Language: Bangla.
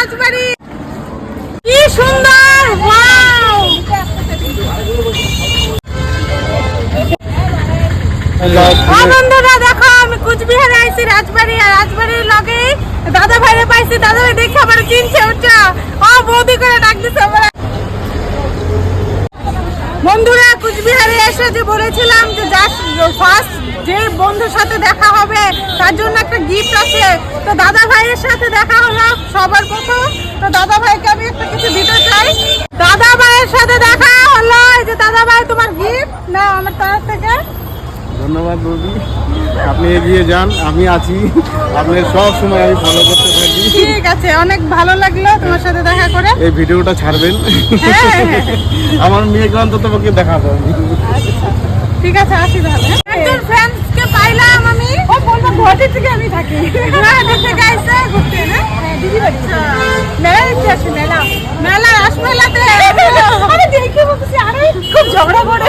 রাজবাড়ি। কি সুন্দর, ওয়াও। বন্ধুরা দেখো, আমি কুচবিহারে আইছি রাজবাড়ি, আর রাজবাড়ির লগে দাদা ভাইরে পাইছি। দাদা ভাই দেখে আমার চিনছে, ওটা ও বৌদি করে ডাক দিছে আমার। বন্ধুরা কুচবিহারে এসে যে বলেছিলাম যে ফার্স্ট যে বন্ধুর সাথে দেখা হবে তার জন্য একটা গিফট আছে, তো দাদা ভাইয়ের সাথে দেখা হলো সবার প্রথম। তো দাদা ভাইকে আমি একটা কিছু দিতে চাই। দাদা ভাইয়ের সাথে দেখা হলো, এই যে দাদা ভাই তোমার গিফট না আমার তরফ থেকে। ধন্যবাদ বৌদি, আপনি এগিয়ে যান, আমি আছি, আপনার সব সময় আমি ফলো করতে থাকি। ঠিক আছে, অনেক ভালো লাগলো তোমার সাথে দেখা করে। এই ভিডিওটা ছাড়বেন, হ্যাঁ, আমার মেয়েকে অন্তত পক্ষে দেখাবো। ঠিক আছে, আসি তাহলে। একজন ফ্রেন্ডসকে পাইলাম আমি, ও বলবো গুয়াহাটি থেকে আমি থাকি। গুয়াহাটি থেকে আইছে ঘুরতে, না দিদি বাড়ি। মেলা দেখতে আসি, মেলা রাসমেলাতে। আরে দেখে বলতেছি, আরে খুব ঝগড়া করে।